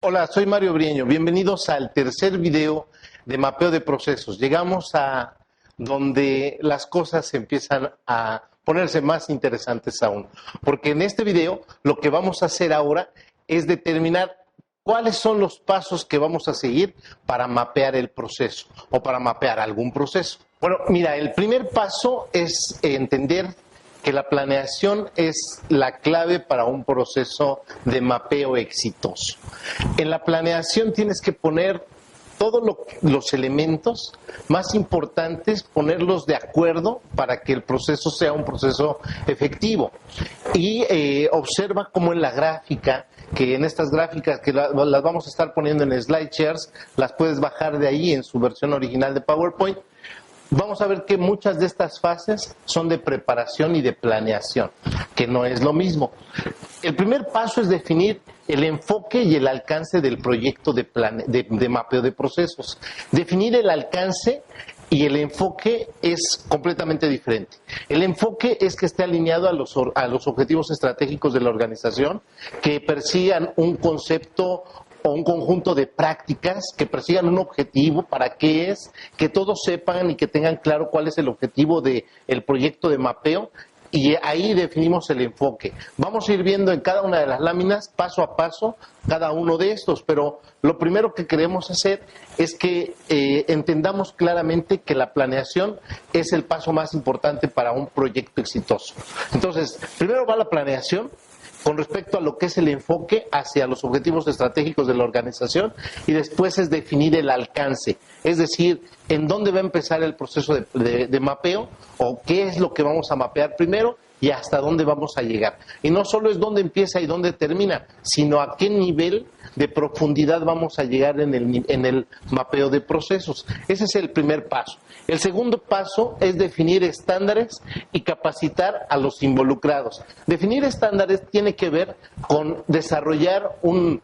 Hola, soy Mario Brieño. Bienvenidos al tercer video de mapeo de procesos. Llegamos a donde las cosas empiezan a ponerse más interesantes aún. Porque en este video lo que vamos a hacer ahora es determinar cuáles son los pasos que vamos a seguir para mapear el proceso o para mapear algún proceso. Bueno, mira, el primer paso es entender que la planeación es la clave para un proceso de mapeo exitoso. En la planeación tienes que poner todos los elementos más importantes, ponerlos de acuerdo para que el proceso sea un proceso efectivo. Y observa cómo en la gráfica, que en estas gráficas que las vamos a estar poniendo en SlideShares, las puedes bajar de ahí en su versión original de PowerPoint. Vamos a ver que muchas de estas fases son de preparación y de planeación, que no es lo mismo. El primer paso es definir el enfoque y el alcance del proyecto de mapeo de procesos. Definir el alcance y el enfoque es completamente diferente. El enfoque es que esté alineado a los objetivos estratégicos de la organización, que persigan un concepto o un conjunto de prácticas que persigan un objetivo, para qué es, que todos sepan y que tengan claro cuál es el objetivo del proyecto de mapeo, y ahí definimos el enfoque. Vamos a ir viendo en cada una de las láminas, paso a paso, cada uno de estos, pero lo primero que queremos hacer es que entendamos claramente que la planeación es el paso más importante para un proyecto exitoso. Entonces, primero va la planeación, con respecto a lo que es el enfoque hacia los objetivos estratégicos de la organización, y después es definir el alcance, es decir, en dónde va a empezar el proceso de mapeo, o qué es lo que vamos a mapear primero y hasta dónde vamos a llegar. Y no solo es dónde empieza y dónde termina, sino a qué nivel de profundidad vamos a llegar en el mapeo de procesos. Ese es el primer paso. El segundo paso es definir estándares y capacitar a los involucrados. Definir estándares tiene que ver con desarrollar un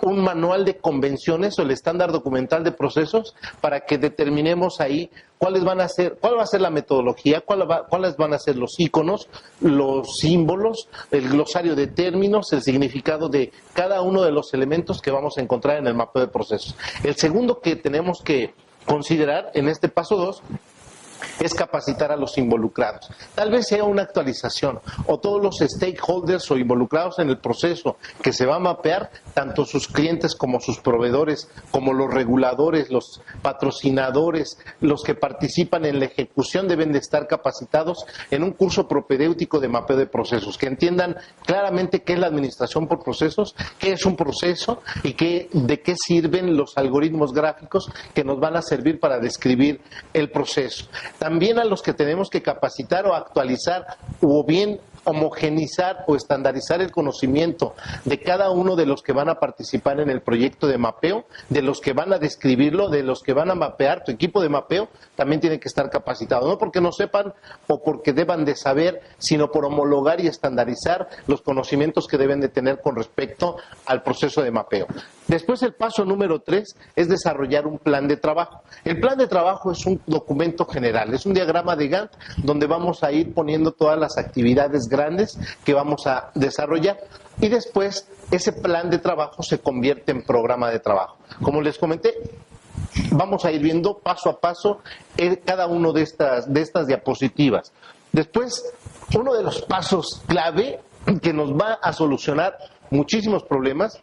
manual de convenciones o el estándar documental de procesos para que determinemos ahí cuál va a ser la metodología, cuáles van a ser los iconos, los símbolos, el glosario de términos, el significado de cada uno de los elementos que vamos a encontrar en el mapeo de procesos. El segundo que tenemos que considerar en este paso 2 es capacitar a los involucrados. Tal vez sea una actualización, o todos los stakeholders o involucrados en el proceso que se va a mapear, tanto sus clientes como sus proveedores, como los reguladores, los patrocinadores, los que participan en la ejecución, deben de estar capacitados en un curso propedéutico de mapeo de procesos, que entiendan claramente qué es la administración por procesos, qué es un proceso y de qué sirven los algoritmos gráficos que nos van a servir para describir el proceso. También a los que tenemos que capacitar o actualizar, o bien homogenizar o estandarizar el conocimiento de cada uno de los que van a participar en el proyecto de mapeo, de los que van a describirlo, de los que van a mapear. Tu equipo de mapeo también tiene que estar capacitado, no porque no sepan o porque deban de saber, sino por homologar y estandarizar los conocimientos que deben de tener con respecto al proceso de mapeo. Después, el paso número 3 es desarrollar un plan de trabajo. El plan de trabajo es un documento general, es un diagrama de Gantt donde vamos a ir poniendo todas las actividades grandes que vamos a desarrollar, y después ese plan de trabajo se convierte en programa de trabajo. Como les comenté, vamos a ir viendo paso a paso cada uno de estas diapositivas. Después, uno de los pasos clave que nos va a solucionar muchísimos problemas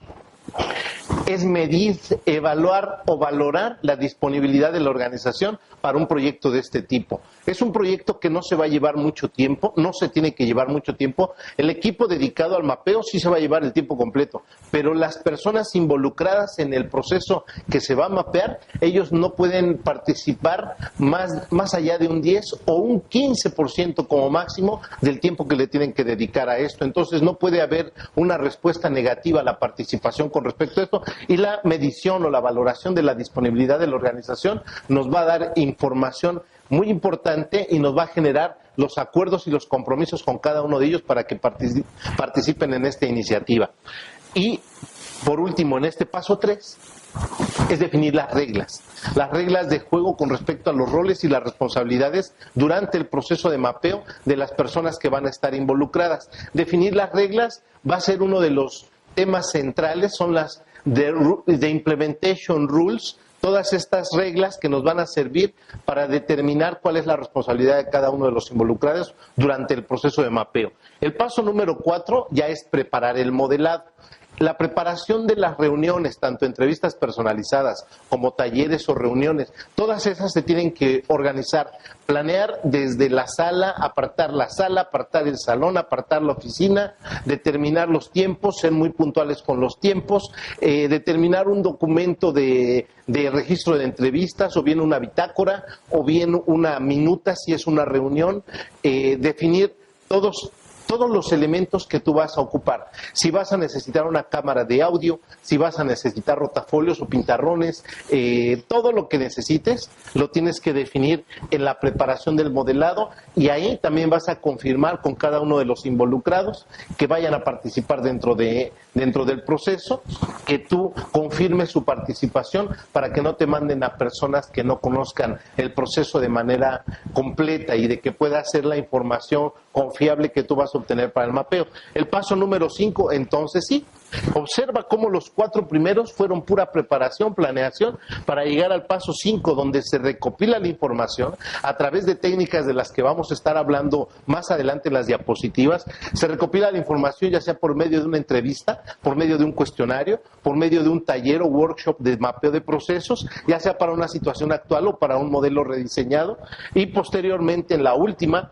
es medir, evaluar o valorar la disponibilidad de la organización para un proyecto de este tipo. Es un proyecto que no se va a llevar mucho tiempo, no se tiene que llevar mucho tiempo. El equipo dedicado al mapeo sí se va a llevar el tiempo completo, pero las personas involucradas en el proceso que se va a mapear, ellos no pueden participar más allá de un 10 o un 15% como máximo del tiempo que le tienen que dedicar a esto. Entonces no puede haber una respuesta negativa a la participación con respecto a esto, y la medición o la valoración de la disponibilidad de la organización nos va a dar información muy importante y nos va a generar los acuerdos y los compromisos con cada uno de ellos para que participen en esta iniciativa. Y por último, en este paso 3, es definir las reglas de juego con respecto a los roles y las responsabilidades durante el proceso de mapeo de las personas que van a estar involucradas. Definir las reglas va a ser uno de los temas centrales, son las de Implementation Rules, todas estas reglas que nos van a servir para determinar cuál es la responsabilidad de cada uno de los involucrados durante el proceso de mapeo. El paso número 4 ya es preparar el modelado. La preparación de las reuniones, tanto entrevistas personalizadas como talleres o reuniones, todas esas se tienen que organizar, planear desde la sala, apartar el salón, apartar la oficina, determinar los tiempos, ser muy puntuales con los tiempos, determinar un documento de registro de entrevistas, o bien una bitácora, o bien una minuta si es una reunión, definir todos los elementos que tú vas a ocupar. Si vas a necesitar una cámara de audio, si vas a necesitar rotafolios o pintarrones, todo lo que necesites lo tienes que definir en la preparación del modelado, y ahí también vas a confirmar con cada uno de los involucrados que vayan a participar dentro del proceso, que tú confirmes su participación para que no te manden a personas que no conozcan el proceso de manera completa y de que pueda ser la información confiable que tú vas a obtener para el mapeo. El paso número 5, entonces sí, observa cómo los 4 primeros fueron pura preparación, planeación, para llegar al paso 5, donde se recopila la información a través de técnicas de las que vamos a estar hablando más adelante en las diapositivas. Se recopila la información ya sea por medio de una entrevista, por medio de un cuestionario, por medio de un taller o workshop de mapeo de procesos, ya sea para una situación actual o para un modelo rediseñado, y posteriormente en la última,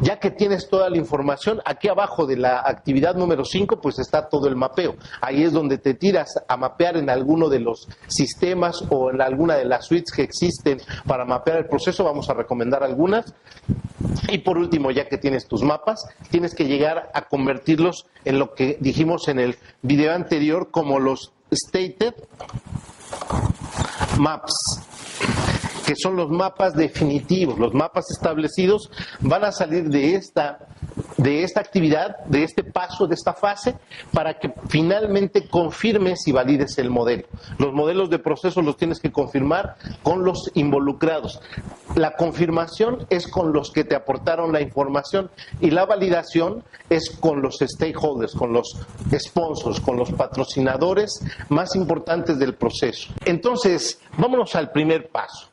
ya que tienes toda la información, aquí abajo de la actividad número 5, pues está todo el mapeo. Ahí es donde te tiras a mapear en alguno de los sistemas o en alguna de las suites que existen para mapear el proceso. Vamos a recomendar algunas. Y por último, ya que tienes tus mapas, tienes que llegar a convertirlos en lo que dijimos en el video anterior como los Stated Maps, que son los mapas definitivos, los mapas establecidos. Van a salir de esta actividad, de este paso, de esta fase, para que finalmente confirmes y valides el modelo. Los modelos de procesos los tienes que confirmar con los involucrados. La confirmación es con los que te aportaron la información, y la validación es con los stakeholders, con los sponsors, con los patrocinadores más importantes del proceso. Entonces, vámonos al primer paso.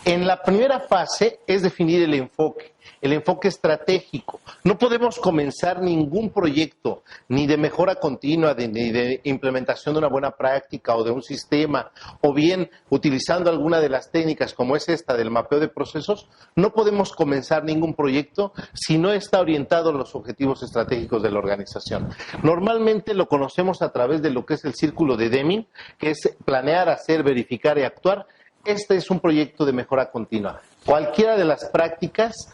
En la primera fase es definir el enfoque estratégico. No podemos comenzar ningún proyecto, ni de mejora continua, ni de implementación de una buena práctica o de un sistema, o bien utilizando alguna de las técnicas como es esta del mapeo de procesos. No podemos comenzar ningún proyecto si no está orientado a los objetivos estratégicos de la organización. Normalmente lo conocemos a través de lo que es el círculo de Deming, que es planear, hacer, verificar y actuar. Este es un proyecto de mejora continua. Cualquiera de las prácticas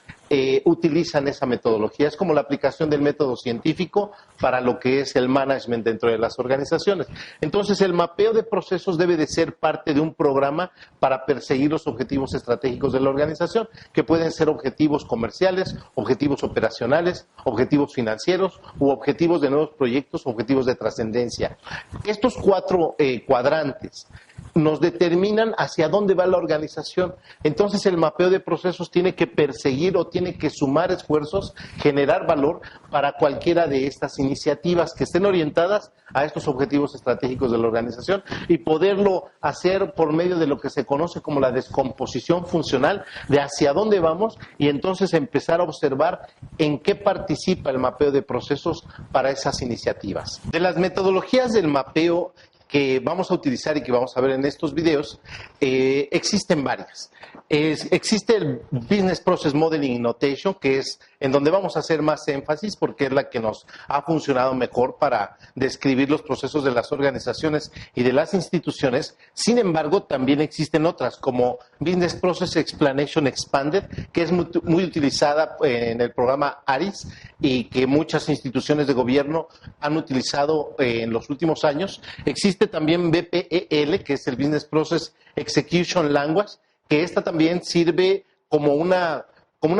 utilizan esa metodología. Es como la aplicación del método científico para lo que es el management dentro de las organizaciones. Entonces, el mapeo de procesos debe de ser parte de un programa para perseguir los objetivos estratégicos de la organización, que pueden ser objetivos comerciales, objetivos operacionales, objetivos financieros u objetivos de nuevos proyectos, objetivos de trascendencia. Estos 4 cuadrantes nos determinan hacia dónde va la organización. Entonces, el mapeo de procesos tiene que perseguir o tiene que sumar esfuerzos, generar valor para cualquiera de estas iniciativas que estén orientadas a estos objetivos estratégicos de la organización, y poderlo hacer por medio de lo que se conoce como la descomposición funcional de hacia dónde vamos, y entonces empezar a observar en qué participa el mapeo de procesos para esas iniciativas. De las metodologías del mapeo que vamos a utilizar y que vamos a ver en estos videos, existen varias. Existe el Business Process Modeling Notation, que es en donde vamos a hacer más énfasis porque es la que nos ha funcionado mejor para describir los procesos de las organizaciones y de las instituciones. Sin embargo, también existen otras como Business Process Explanation Expanded, que es muy utilizada en el programa ARIS y que muchas instituciones de gobierno han utilizado en los últimos años. Existe también BPEL, que es el Business Process Execution Language, que esta también sirve como una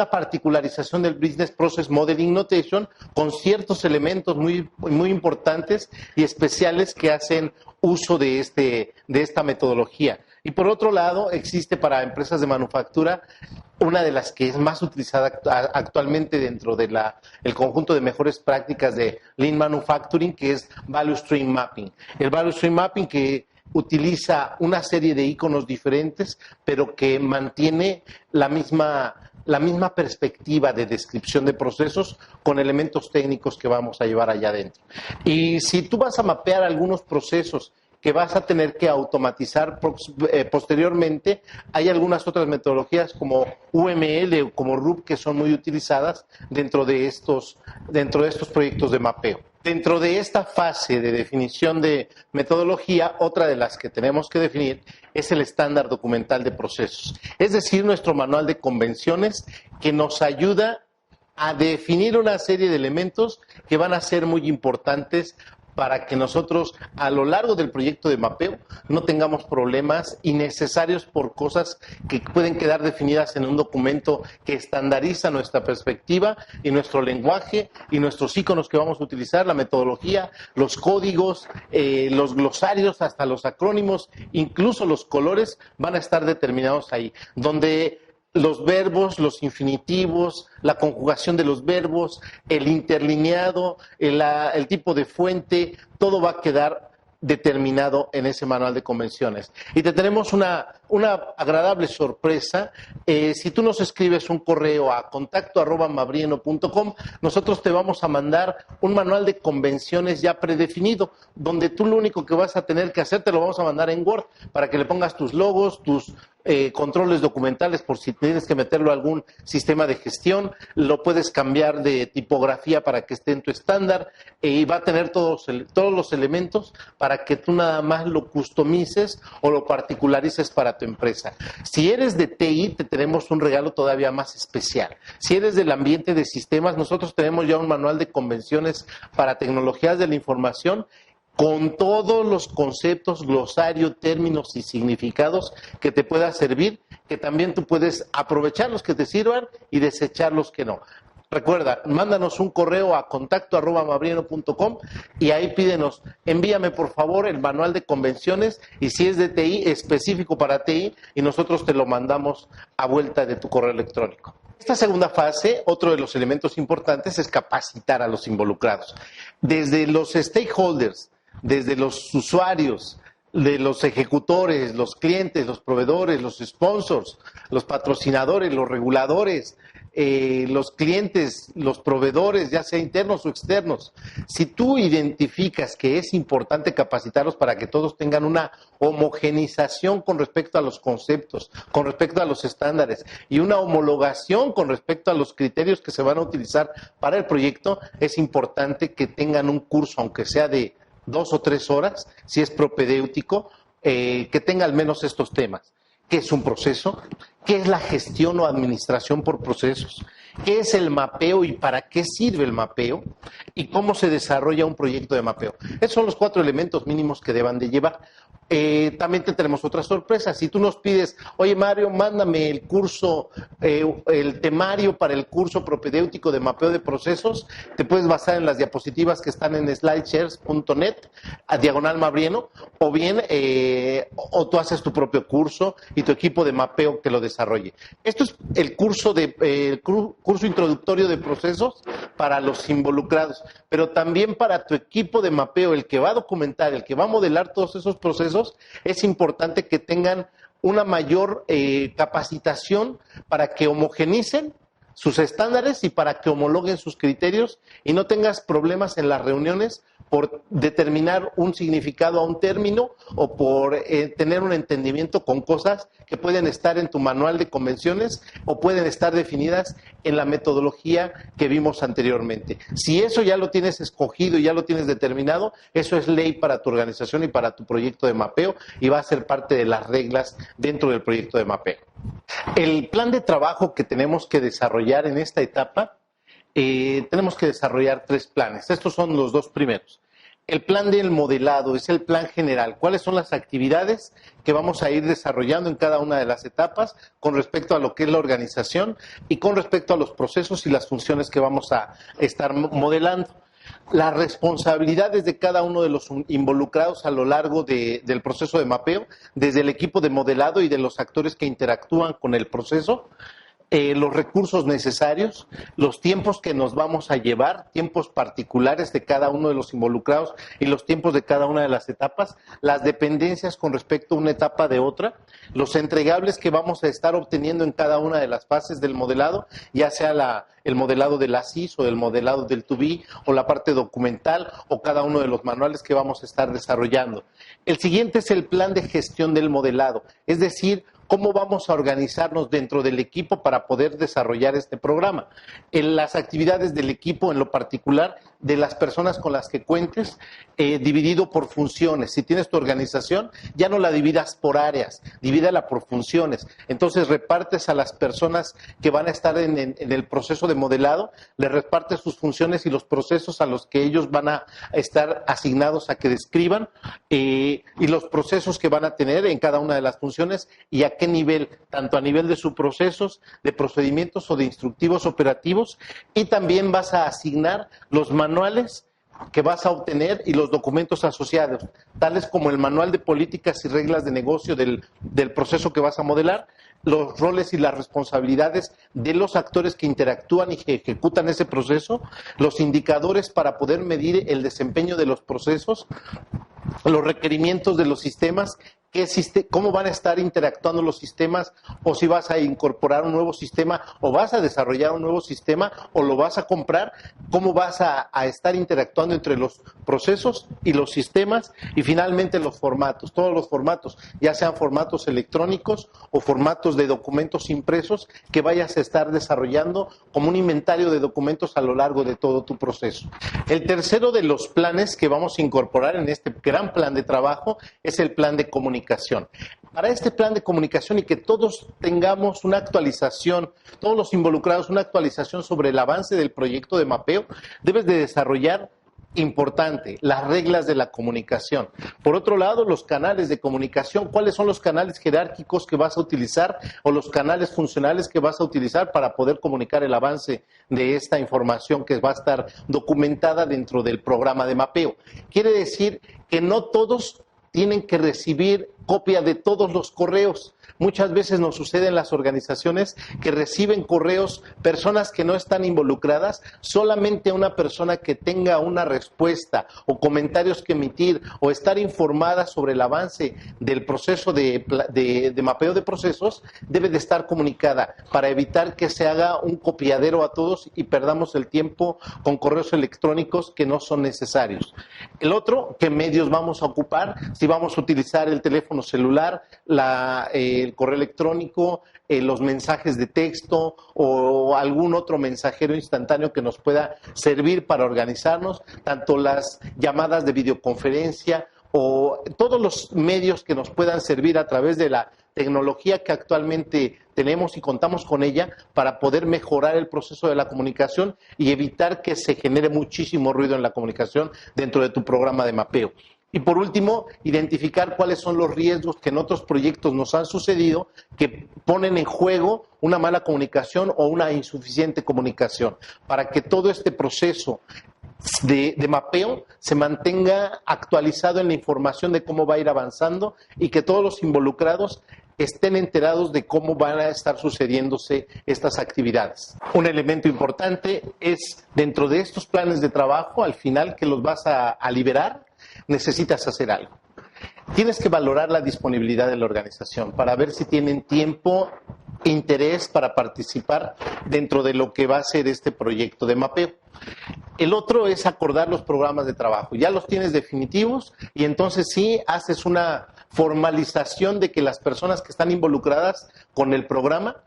particularización del Business Process Modeling Notation, con ciertos elementos muy importantes y especiales que hacen uso de esta metodología. Y por otro lado, existe para empresas de manufactura una de las que es más utilizada actualmente dentro de el conjunto de mejores prácticas de Lean Manufacturing, que es Value Stream Mapping. El Value Stream Mapping que utiliza una serie de iconos diferentes, pero que mantiene la misma perspectiva de descripción de procesos con elementos técnicos que vamos a llevar allá adentro. Y si tú vas a mapear algunos procesos que vas a tener que automatizar posteriormente, hay algunas otras metodologías como UML o como RUP que son muy utilizadas dentro de estos proyectos de mapeo. Dentro de esta fase de definición de metodología, otra de las que tenemos que definir es el estándar documental de procesos. Es decir, nuestro manual de convenciones que nos ayuda a definir una serie de elementos que van a ser muy importantes para que nosotros a lo largo del proyecto de mapeo no tengamos problemas innecesarios por cosas que pueden quedar definidas en un documento que estandariza nuestra perspectiva y nuestro lenguaje y nuestros iconos que vamos a utilizar, la metodología, los códigos, los glosarios, hasta los acrónimos, incluso los colores van a estar determinados ahí, donde los verbos, los infinitivos, la conjugación de los verbos, el interlineado, el tipo de fuente, todo va a quedar determinado en ese manual de convenciones. Y te tenemos una agradable sorpresa. Si tú nos escribes un correo a contacto@mabrieno.com, nosotros te vamos a mandar un manual de convenciones ya predefinido, donde tú lo único que vas a tener que hacer, te lo vamos a mandar en Word, para que le pongas tus logos, tus controles documentales por si tienes que meterlo a algún sistema de gestión, lo puedes cambiar de tipografía para que esté en tu estándar y va a tener todos los elementos para que tú nada más lo customices o lo particularices para tu empresa. Si eres de TI, te tenemos un regalo todavía más especial. Si eres del ambiente de sistemas, nosotros tenemos ya un manual de convenciones para tecnologías de la información con todos los conceptos, glosario, términos y significados que te pueda servir, que también tú puedes aprovechar los que te sirvan y desechar los que no. Recuerda, mándanos un correo a contacto@mabrieno.com y ahí pídenos, envíame por favor el manual de convenciones y si es de TI, específico para TI, y nosotros te lo mandamos a vuelta de tu correo electrónico. Esta segunda fase, otro de los elementos importantes es capacitar a los involucrados. Desde los stakeholders, desde los usuarios, de los ejecutores, los clientes, los proveedores, los sponsors, los patrocinadores, los reguladores, los clientes, los proveedores, ya sea internos o externos. Si tú identificas que es importante capacitarlos para que todos tengan una homogenización con respecto a los conceptos, con respecto a los estándares y una homologación con respecto a los criterios que se van a utilizar para el proyecto, es importante que tengan un curso, aunque sea de 2 o 3 horas, si es propedéutico, que tenga al menos estos temas. ¿Qué es un proceso? ¿Qué es la gestión o administración por procesos? ¿Qué es el mapeo y para qué sirve el mapeo? ¿Y cómo se desarrolla un proyecto de mapeo? Esos son los 4 elementos mínimos que deban de llevar. También te tenemos otra sorpresa. Si tú nos pides, oye Mario, mándame el curso, el temario para el curso propedéutico de mapeo de procesos, te puedes basar en las diapositivas que están en slideshares.net, /Mabrieno, o bien, o tú haces tu propio curso y tu equipo de mapeo que lo desarrolle. Esto es el curso introductorio de procesos para los involucrados, pero también para tu equipo de mapeo, el que va a documentar, el que va a modelar todos esos procesos, es importante que tengan una mayor capacitación para que homogenicen sus estándares y para que homologuen sus criterios y no tengas problemas en las reuniones por determinar un significado a un término o por tener un entendimiento con cosas que pueden estar en tu manual de convenciones o pueden estar definidas en la metodología que vimos anteriormente. Si eso ya lo tienes escogido y ya lo tienes determinado, eso es ley para tu organización y para tu proyecto de mapeo y va a ser parte de las reglas dentro del proyecto de mapeo. El plan de trabajo que tenemos que desarrollar en esta etapa, tenemos que desarrollar 3 planes. Estos son los 2 primeros. El plan del modelado es el plan general. ¿Cuáles son las actividades que vamos a ir desarrollando en cada una de las etapas con respecto a lo que es la organización y con respecto a los procesos y las funciones que vamos a estar modelando? las responsabilidades de cada uno de los involucrados a lo largo del proceso de mapeo, desde el equipo de modelado y de los actores que interactúan con el proceso, los recursos necesarios, los tiempos que nos vamos a llevar, tiempos particulares de cada uno de los involucrados y los tiempos de cada una de las etapas, las dependencias con respecto a una etapa de otra, los entregables que vamos a estar obteniendo en cada una de las fases del modelado, ya sea el modelado de la CIS o el modelado del 2B o la parte documental o cada uno de los manuales que vamos a estar desarrollando. El siguiente es el plan de gestión del modelado, es decir, cómo vamos a organizarnos dentro del equipo para poder desarrollar este programa. En las actividades del equipo, en lo particular, de las personas con las que cuentes, dividido por funciones. Si tienes tu organización, ya no la dividas por áreas, divídala por funciones. Entonces repartes a las personas que van a estar en el proceso de modelado, les repartes sus funciones y los procesos a los que ellos van a estar asignados a que describan y los procesos que van a tener en cada una de las funciones y a qué nivel, tanto a nivel de sus procesos, de procedimientos o de instructivos operativos, y también vas a asignar los manuales que vas a obtener y los documentos asociados, tales como el manual de políticas y reglas de negocio del proceso que vas a modelar, los roles y las responsabilidades de los actores que interactúan y que ejecutan ese proceso, los indicadores para poder medir el desempeño de los procesos, los requerimientos de los sistemas, cómo van a estar interactuando los sistemas, o si vas a incorporar un nuevo sistema, o vas a desarrollar un nuevo sistema, o lo vas a comprar, cómo vas a estar interactuando entre los procesos y los sistemas, y finalmente los formatos, todos los formatos, ya sean formatos electrónicos o formatos de documentos impresos que vayas a estar desarrollando como un inventario de documentos a lo largo de todo tu proceso. El tercero de los planes que vamos a incorporar en este gran plan de trabajo es el plan de comunicación. Para este plan de comunicación y que todos tengamos una actualización, todos los involucrados, una actualización sobre el avance del proyecto de mapeo, debes de desarrollar, importante, las reglas de la comunicación. Por otro lado, los canales de comunicación, ¿cuáles son los canales jerárquicos que vas a utilizar o los canales funcionales que vas a utilizar para poder comunicar el avance de esta información que va a estar documentada dentro del programa de mapeo? Quiere decir que no todos tienen que recibir copia de todos los correos. Muchas veces nos sucede en las organizaciones que reciben correos personas que no están involucradas, solamente una persona que tenga una respuesta o comentarios que emitir o estar informada sobre el avance del proceso de mapeo de procesos debe de estar comunicada para evitar que se haga un copiadero a todos y perdamos el tiempo con correos electrónicos que no son necesarios. El otro, ¿qué medios vamos a ocupar? Si vamos a utilizar el teléfono celular, el correo electrónico, los mensajes de texto o algún otro mensajero instantáneo que nos pueda servir para organizarnos, tanto las llamadas de videoconferencia o todos los medios que nos puedan servir a través de la tecnología que actualmente tenemos y contamos con ella para poder mejorar el proceso de la comunicación y evitar que se genere muchísimo ruido en la comunicación dentro de tu programa de mapeo. Y por último, identificar cuáles son los riesgos que en otros proyectos nos han sucedido que ponen en juego una mala comunicación o una insuficiente comunicación, para que todo este proceso de mapeo se mantenga actualizado en la información de cómo va a ir avanzando y que todos los involucrados estén enterados de cómo van a estar sucediéndose estas actividades. Un elemento importante es, dentro de estos planes de trabajo, al final que los vas a liberar, necesitas hacer algo. Tienes que valorar la disponibilidad de la organización para ver si tienen tiempo, interés para participar dentro de lo que va a ser este proyecto de mapeo. El otro es acordar los programas de trabajo. Ya los tienes definitivos y entonces sí haces una formalización de que las personas que están involucradas con el programa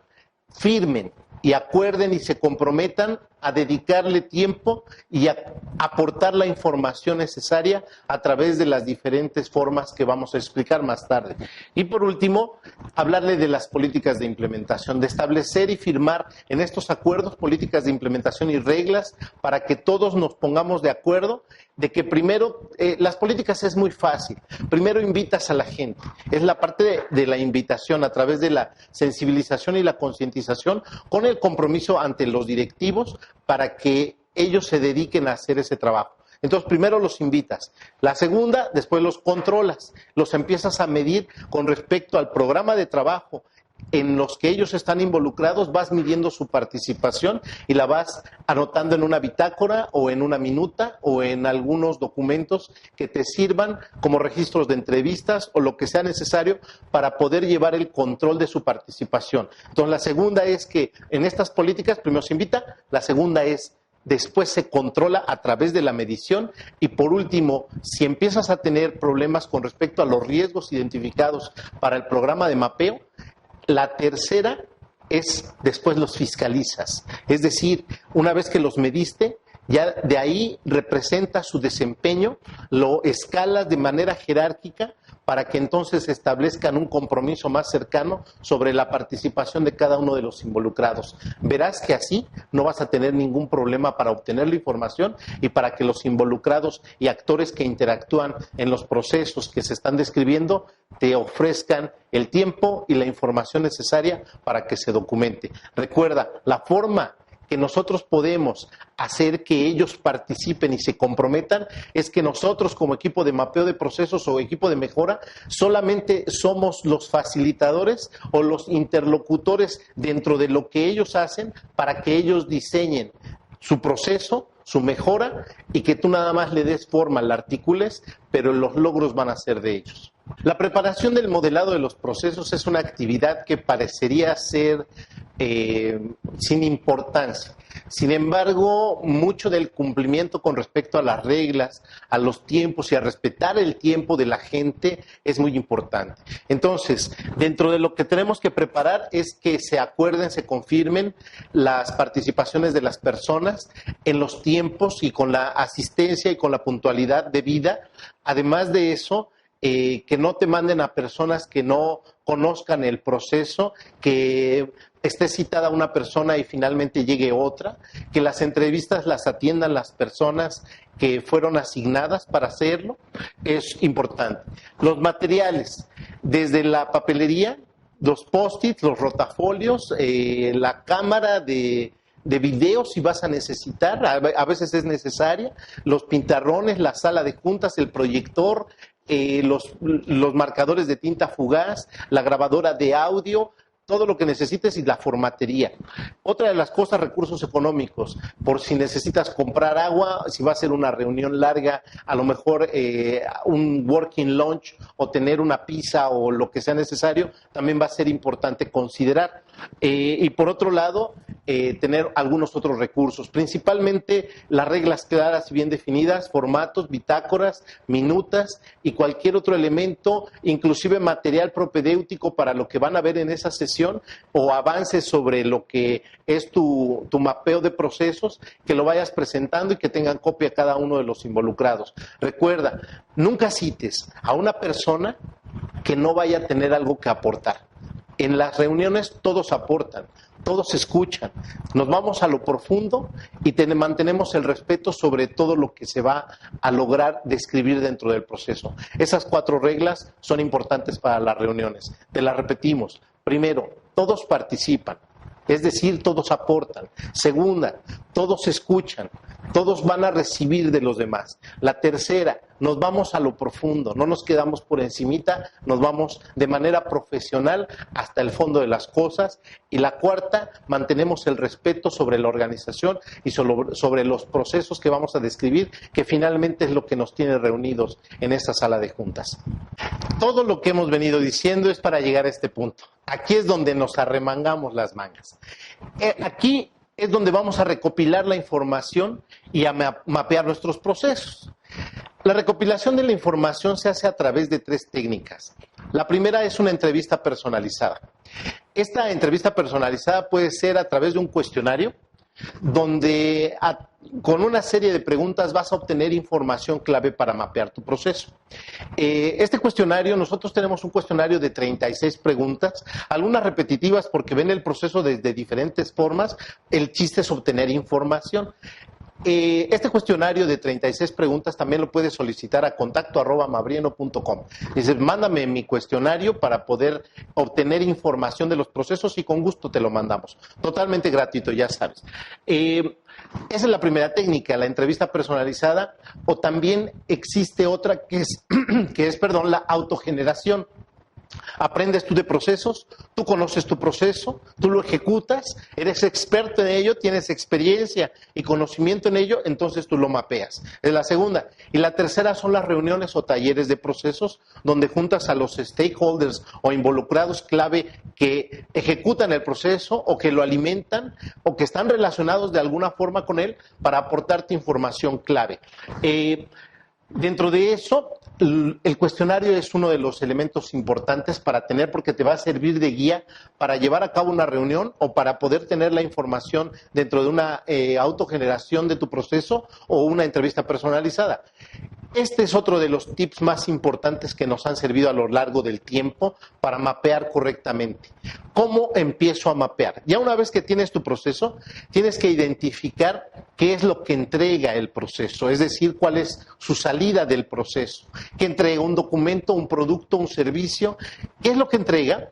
firmen y acuerden y se comprometan a dedicarle tiempo y a aportar la información necesaria a través de las diferentes formas que vamos a explicar más tarde. Y por último, hablarle de las políticas de implementación, de establecer y firmar en estos acuerdos políticas de implementación y reglas para que todos nos pongamos de acuerdo de que primero, las políticas es muy fácil. Primero invitas a la gente. Es la parte de la invitación a través de la sensibilización y la concientización con el compromiso ante los directivos para que ellos se dediquen a hacer ese trabajo. Entonces, primero los invitas. La segunda, después los controlas. Los empiezas a medir con respecto al programa de trabajo en los que ellos están involucrados, vas midiendo su participación y la vas anotando en una bitácora o en una minuta o en algunos documentos que te sirvan como registros de entrevistas o lo que sea necesario para poder llevar el control de su participación. Entonces, la segunda es que en estas políticas primero se invita, la segunda es después se controla a través de la medición y por último, si empiezas a tener problemas con respecto a los riesgos identificados para el programa de mapeo, la tercera es después los fiscalizas. Es decir, una vez que los mediste, ya de ahí representa su desempeño, lo escalas de manera jerárquica para que entonces establezcan un compromiso más cercano sobre la participación de cada uno de los involucrados. Verás que así no vas a tener ningún problema para obtener la información y para que los involucrados y actores que interactúan en los procesos que se están describiendo te ofrezcan el tiempo y la información necesaria para que se documente. Recuerda, la forma que nosotros podemos hacer que ellos participen y se comprometan es que nosotros como equipo de mapeo de procesos o equipo de mejora solamente somos los facilitadores o los interlocutores dentro de lo que ellos hacen para que ellos diseñen su proceso, su mejora y que tú nada más le des forma, la articules, pero los logros van a ser de ellos. La preparación del modelado de los procesos es una actividad que parecería ser sin importancia. Sin embargo, mucho del cumplimiento con respecto a las reglas, a los tiempos y a respetar el tiempo de la gente es muy importante. Entonces, dentro de lo que tenemos que preparar es que se acuerden, se confirmen las participaciones de las personas en los tiempos y con la asistencia y con la puntualidad debida. Además de eso, que no te manden a personas que no conozcan el proceso, que esté citada una persona y finalmente llegue otra, que las entrevistas las atiendan las personas que fueron asignadas para hacerlo, es importante. Los materiales, desde la papelería, los post-its, los rotafolios, la cámara de video si vas a necesitar, a veces es necesaria, los pintarrones, la sala de juntas, el proyector, los marcadores de tinta fugaz, la grabadora de audio, todo lo que necesites y la formatería. Otra de las cosas, recursos económicos, por si necesitas comprar agua, si va a ser una reunión larga, a lo mejor un working lunch o tener una pizza o lo que sea necesario, también va a ser importante considerar. Y por otro lado, tener algunos otros recursos, principalmente las reglas claras y bien definidas, formatos, bitácoras, minutas y cualquier otro elemento, inclusive material propedéutico para lo que van a ver en esa sesión o avances sobre lo que es tu mapeo de procesos, que lo vayas presentando y que tengan copia cada uno de los involucrados. Recuerda, nunca cites a una persona que no vaya a tener algo que aportar. En las reuniones todos aportan, todos escuchan, nos vamos a lo profundo y mantenemos el respeto sobre todo lo que se va a lograr describir dentro del proceso. Esas 4 reglas son importantes para las reuniones. Te las repetimos. Primero, todos participan, es decir, todos aportan. Segunda, todos escuchan, todos van a recibir de los demás. La tercera, nos vamos a lo profundo, no nos quedamos por encimita, nos vamos de manera profesional hasta el fondo de las cosas. Y la cuarta, mantenemos el respeto sobre la organización y sobre los procesos que vamos a describir, que finalmente es lo que nos tiene reunidos en esta sala de juntas. Todo lo que hemos venido diciendo es para llegar a este punto. Aquí es donde nos arremangamos las mangas. Aquí es donde vamos a recopilar la información y a mapear nuestros procesos. La recopilación de la información se hace a través de 3 técnicas. La primera es una entrevista personalizada. Esta entrevista personalizada puede ser a través de un cuestionario, donde con una serie de preguntas vas a obtener información clave para mapear tu proceso. Este cuestionario, nosotros tenemos un cuestionario de 36 preguntas, algunas repetitivas porque ven el proceso desde diferentes formas. El chiste es obtener información. Este cuestionario de 36 preguntas también lo puedes solicitar a contacto@mabrieno.com. Dices, mándame mi cuestionario para poder obtener información de los procesos y con gusto te lo mandamos. Totalmente gratuito, ya sabes. Esa es la primera técnica, la entrevista personalizada, o también existe otra que es, la autogeneración. Aprendes tú de procesos, tú conoces tu proceso, tú lo ejecutas, eres experto en ello, tienes experiencia y conocimiento en ello, entonces tú lo mapeas. Es la segunda. Y la tercera son las reuniones o talleres de procesos donde juntas a los stakeholders o involucrados clave que ejecutan el proceso o que lo alimentan o que están relacionados de alguna forma con él para aportarte información clave. Dentro de eso, el cuestionario es uno de los elementos importantes para tener, porque te va a servir de guía para llevar a cabo una reunión o para poder tener la información dentro de una autogeneración de tu proceso o una entrevista personalizada. Este es otro de los tips más importantes que nos han servido a lo largo del tiempo para mapear correctamente. ¿Cómo empiezo a mapear? Ya una vez que tienes tu proceso, tienes que identificar qué es lo que entrega el proceso, es decir, cuál es su salida del proceso. ¿Qué entrega? ¿Un documento, un producto, un servicio? ¿Qué es lo que entrega?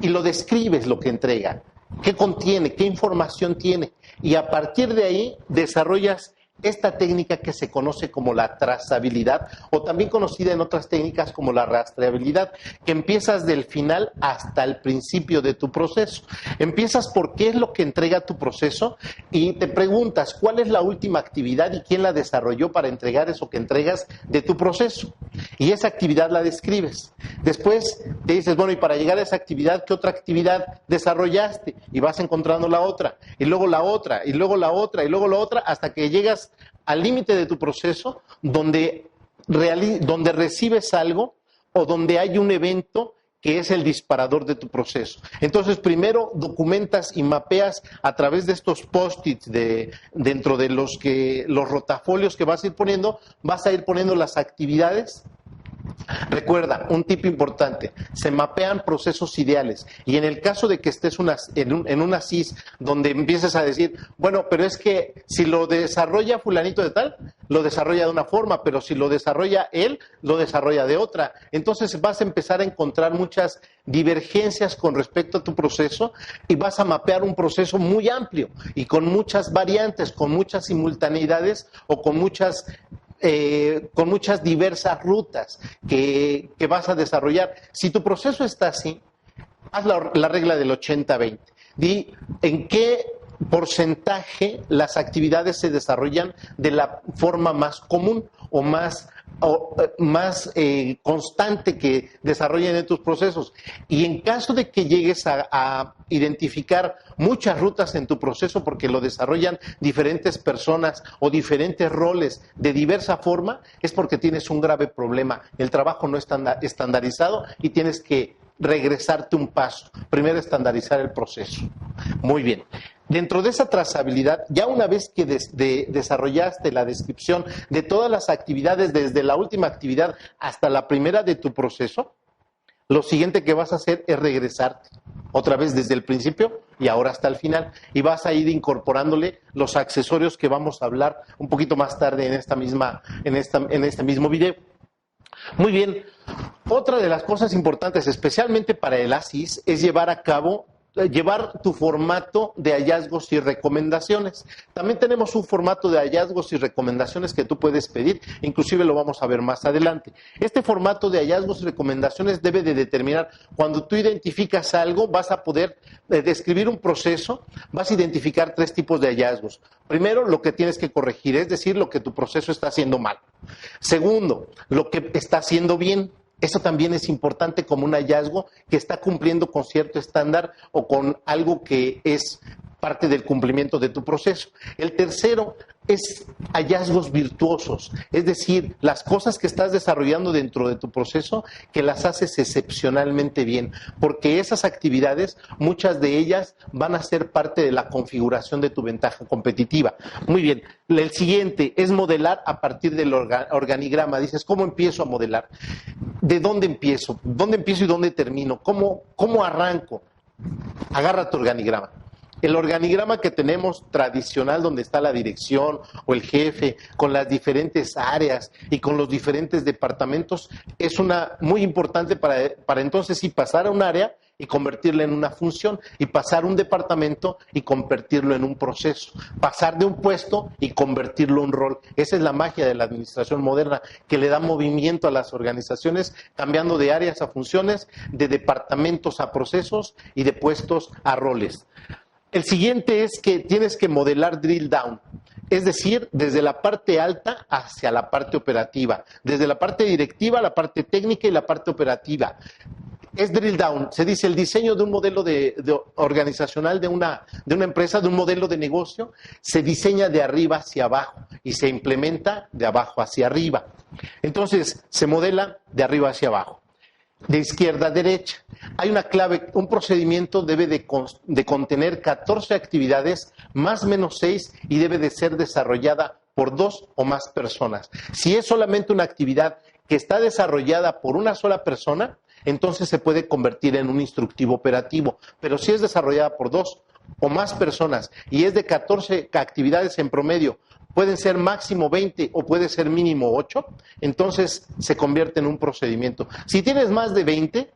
Y lo describes lo que entrega. ¿Qué contiene? ¿Qué información tiene? Y a partir de ahí desarrollas esta técnica que se conoce como la trazabilidad, o también conocida en otras técnicas como la rastreabilidad, que empiezas del final hasta el principio de tu proceso. Empiezas por qué es lo que entrega tu proceso y te preguntas cuál es la última actividad y quién la desarrolló para entregar eso que entregas de tu proceso. Y esa actividad la describes. Después te dices, bueno, y para llegar a esa actividad, ¿qué otra actividad desarrollaste? Y vas encontrando la otra, y luego la otra, y luego la otra, y luego la otra, hasta que llegas al límite de tu proceso donde recibes algo o donde hay un evento que es el disparador de tu proceso. Entonces, primero documentas y mapeas a través de estos post-its dentro de los rotafolios que vas a ir poniendo las actividades. Recuerda, un tip importante, se mapean procesos ideales y en el caso de que estés en una CIS donde empieces a decir, bueno, pero es que si lo desarrolla fulanito de tal, lo desarrolla de una forma, pero si lo desarrolla él, lo desarrolla de otra. Entonces vas a empezar a encontrar muchas divergencias con respecto a tu proceso y vas a mapear un proceso muy amplio y con muchas variantes, con muchas simultaneidades o con muchas diversas rutas que vas a desarrollar. Si tu proceso está así, haz la regla del 80-20. Di en qué porcentaje las actividades se desarrollan de la forma más común o más constante que desarrollen en tus procesos. Y en caso de que llegues a identificar muchas rutas en tu proceso porque lo desarrollan diferentes personas o diferentes roles de diversa forma, es porque tienes un grave problema. El trabajo no está estandarizado y tienes que regresarte un paso. Primero, estandarizar el proceso. Muy bien. Dentro de esa trazabilidad, ya una vez que desarrollaste la descripción de todas las actividades, desde la última actividad hasta la primera de tu proceso, lo siguiente que vas a hacer es regresarte otra vez desde el principio y ahora hasta el final. Y vas a ir incorporándole los accesorios que vamos a hablar un poquito más tarde en este mismo video. Muy bien. Otra de las cosas importantes, especialmente para el ASIS, es llevar tu formato de hallazgos y recomendaciones. También tenemos un formato de hallazgos y recomendaciones que tú puedes pedir, inclusive lo vamos a ver más adelante. Este formato de hallazgos y recomendaciones debe de determinar, cuando tú identificas algo, vas a poder describir un proceso, vas a identificar 3 tipos de hallazgos. Primero, lo que tienes que corregir, es decir, lo que tu proceso está haciendo mal. Segundo, lo que está haciendo bien. Eso también es importante como un hallazgo que está cumpliendo con cierto estándar o con algo que es parte del cumplimiento de tu proceso. El tercero es hallazgos virtuosos, es decir, las cosas que estás desarrollando dentro de tu proceso que las haces excepcionalmente bien, porque esas actividades, muchas de ellas van a ser parte de la configuración de tu ventaja competitiva. Muy bien, el siguiente es modelar a partir del organigrama. Dices, ¿cómo empiezo a modelar? ¿De dónde empiezo? ¿Dónde empiezo y dónde termino? ¿Cómo arranco? Agarra tu organigrama. El organigrama que tenemos tradicional, donde está la dirección o el jefe, con las diferentes áreas y con los diferentes departamentos, es muy importante para entonces sí pasar a un área y convertirla en una función, y pasar un departamento y convertirlo en un proceso, pasar de un puesto y convertirlo en un rol. Esa es la magia de la administración moderna, que le da movimiento a las organizaciones, cambiando de áreas a funciones, de departamentos a procesos y de puestos a roles. El siguiente es que tienes que modelar drill down, es decir, desde la parte alta hacia la parte operativa, desde la parte directiva, la parte técnica y la parte operativa. Es drill down, se dice el diseño de un modelo organizacional de una empresa, de un modelo de negocio, se diseña de arriba hacia abajo y se implementa de abajo hacia arriba. Entonces, se modela de arriba hacia abajo. De izquierda a derecha. Hay una clave, un procedimiento debe de contener 14 actividades, más o menos 6, y debe de ser desarrollada por 2 o más personas. Si es solamente una actividad que está desarrollada por una sola persona, entonces se puede convertir en un instructivo operativo. Pero si es desarrollada por 2 o más personas y es de 14 actividades en promedio, pueden ser máximo 20 o puede ser mínimo 8, entonces se convierte en un procedimiento. Si tienes más de 20,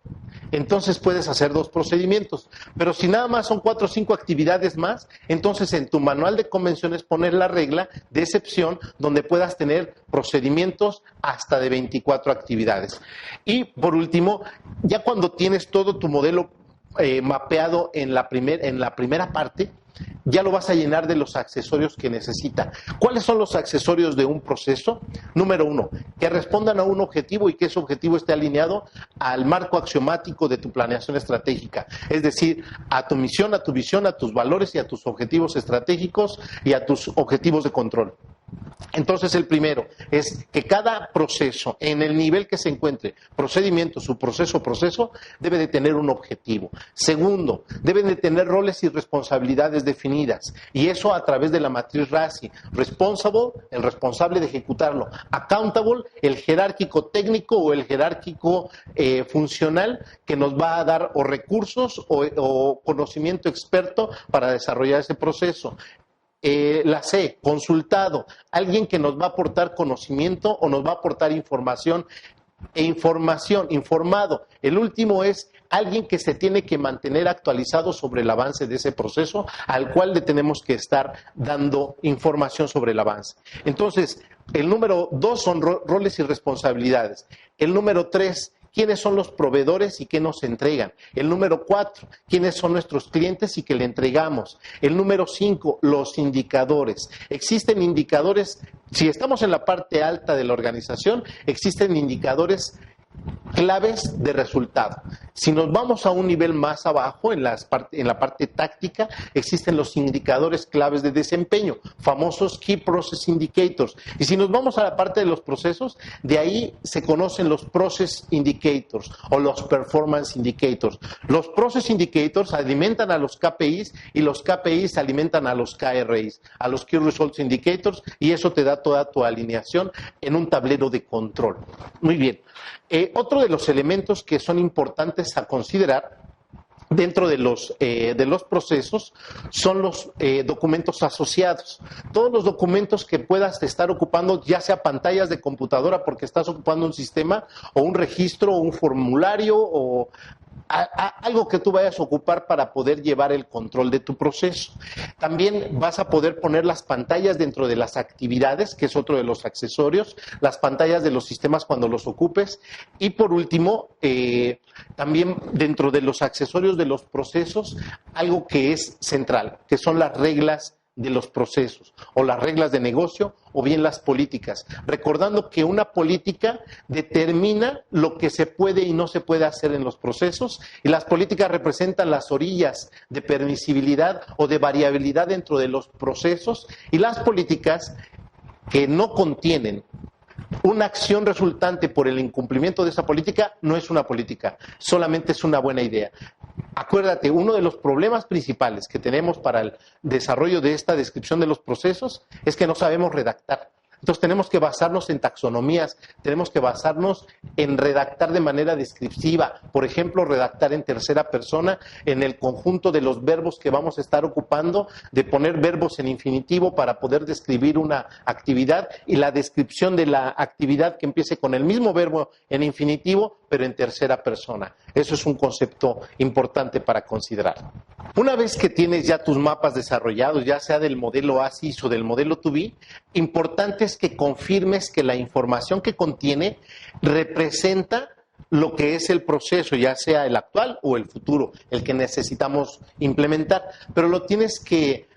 entonces puedes hacer 2 procedimientos. Pero si nada más son 4 o 5 actividades más, entonces en tu manual de convenciones poner la regla de excepción donde puedas tener procedimientos hasta de 24 actividades. Y por último, ya cuando tienes todo tu modelo mapeado en la primera parte, ya lo vas a llenar de los accesorios que necesita. ¿Cuáles son los accesorios de un proceso? Número 1, que respondan a un objetivo y que ese objetivo esté alineado al marco axiomático de tu planeación estratégica. Es decir, a tu misión, a tu visión, a tus valores y a tus objetivos estratégicos y a tus objetivos de control. Entonces, el primero es que cada proceso, en el nivel que se encuentre, procedimiento, subproceso, proceso, debe de tener un objetivo. Segundo, deben de tener roles y responsabilidades definidas, y eso a través de la matriz RACI. Responsible, el responsable de ejecutarlo. Accountable, el jerárquico técnico o el jerárquico funcional que nos va a dar o recursos o conocimiento experto para desarrollar ese proceso. La C, consultado, alguien que nos va a aportar conocimiento o nos va a aportar información informado. El último es alguien que se tiene que mantener actualizado sobre el avance de ese proceso, al cual le tenemos que estar dando información sobre el avance. Entonces, el número 2 son roles y responsabilidades. El número 3, ¿quiénes son los proveedores y qué nos entregan? El número 4, ¿quiénes son nuestros clientes y qué le entregamos? El número 5, los indicadores. Existen indicadores, si estamos en la parte alta de la organización, existen indicadores claves de resultado. Si nos vamos a un nivel más abajo, en la parte táctica, existen los indicadores claves de desempeño, famosos Key Process Indicators. Y si nos vamos a la parte de los procesos, de ahí se conocen los Process Indicators o los Performance Indicators. Los Process Indicators alimentan a los KPIs y los KPIs alimentan a los KRIs, a los Key Results Indicators, y eso te da toda tu alineación en un tablero de control. Muy bien. Otro de los elementos que son importantes a considerar dentro de los procesos son los documentos asociados. Todos los documentos que puedas estar ocupando, ya sea pantallas de computadora porque estás ocupando un sistema o un registro o un formulario o algo que tú vayas a ocupar para poder llevar el control de tu proceso. También vas a poder poner las pantallas dentro de las actividades, que es otro de los accesorios, las pantallas de los sistemas cuando los ocupes. Y por último, también dentro de los accesorios de los procesos, algo que es central, que son las reglas de los procesos o las reglas de negocio o bien las políticas, recordando que una política determina lo que se puede y no se puede hacer en los procesos, y las políticas representan las orillas de permisibilidad o de variabilidad dentro de los procesos, y las políticas que no contienen una acción resultante por el incumplimiento de esa política no es una política, solamente es una buena idea. Acuérdate, uno de los problemas principales que tenemos para el desarrollo de esta descripción de los procesos es que no sabemos redactar. Entonces tenemos que basarnos en taxonomías, tenemos que basarnos en redactar de manera descriptiva, por ejemplo, redactar en tercera persona en el conjunto de los verbos que vamos a estar ocupando, de poner verbos en infinitivo para poder describir una actividad y la descripción de la actividad que empiece con el mismo verbo en infinitivo, pero en tercera persona. Eso es un concepto importante para considerar. Una vez que tienes ya tus mapas desarrollados, ya sea del modelo ASYS o del modelo 2B, importante es que confirmes que la información que contiene representa lo que es el proceso, ya sea el actual o el futuro, el que necesitamos implementar, pero lo tienes que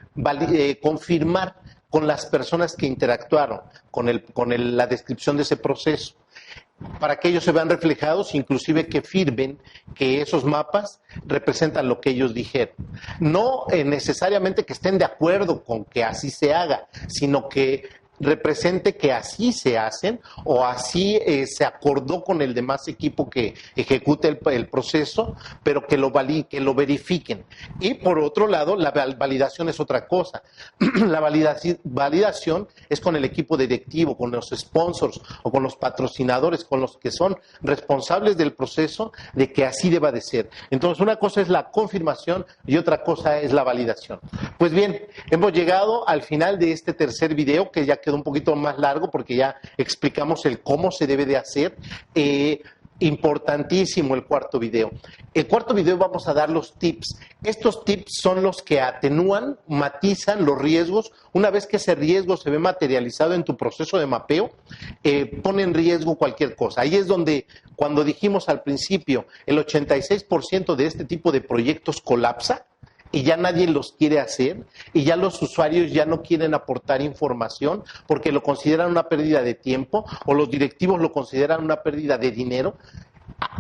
confirmar con las personas que interactuaron con la descripción de ese proceso, para que ellos se vean reflejados, inclusive que firmen que esos mapas representan lo que ellos dijeron. No necesariamente que estén de acuerdo con que así se haga, sino que represente que así se hacen o así se acordó con el demás equipo que ejecute el proceso, pero que lo verifiquen. Y por otro lado, la validación es otra cosa. La validación es con el equipo directivo, con los sponsors o con los patrocinadores, con los que son responsables del proceso de que así deba de ser. Entonces, una cosa es la confirmación y otra cosa es la validación. Pues bien, hemos llegado al final de este tercer video, que ya quedó un poquito más largo porque ya explicamos el cómo se debe de hacer. Importantísimo el cuarto video. El cuarto video vamos a dar los tips. Estos tips son los que atenúan, matizan los riesgos. Una vez que ese riesgo se ve materializado en tu proceso de mapeo, pone en riesgo cualquier cosa. Ahí es donde, cuando dijimos al principio, el 86% de este tipo de proyectos colapsa, y ya nadie los quiere hacer, y ya los usuarios ya no quieren aportar información porque lo consideran una pérdida de tiempo o los directivos lo consideran una pérdida de dinero.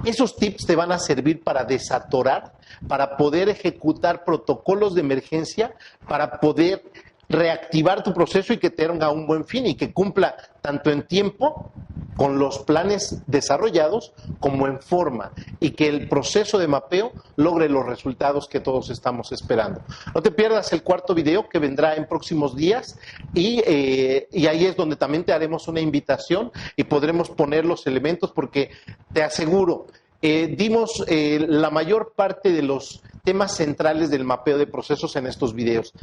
Esos tips te van a servir para desatorar, para poder ejecutar protocolos de emergencia, para poder reactivar tu proceso y que tenga un buen fin y que cumpla tanto en tiempo con los planes desarrollados como en forma, y que el proceso de mapeo logre los resultados que todos estamos esperando. No te pierdas el cuarto video que vendrá en próximos días y ahí es donde también te haremos una invitación y podremos poner los elementos, porque te aseguro, dimos la mayor parte de los temas centrales del mapeo de procesos en estos videos,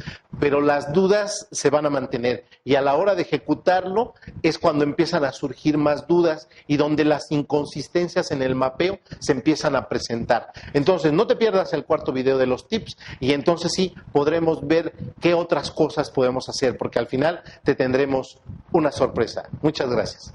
pero las dudas se van a mantener y a la hora de ejecutarlo es cuando empiezan a surgir más dudas y donde las inconsistencias en el mapeo se empiezan a presentar. Entonces, no te pierdas el cuarto video de los tips y entonces sí podremos ver qué otras cosas podemos hacer, porque al final te tendremos una sorpresa. Muchas gracias.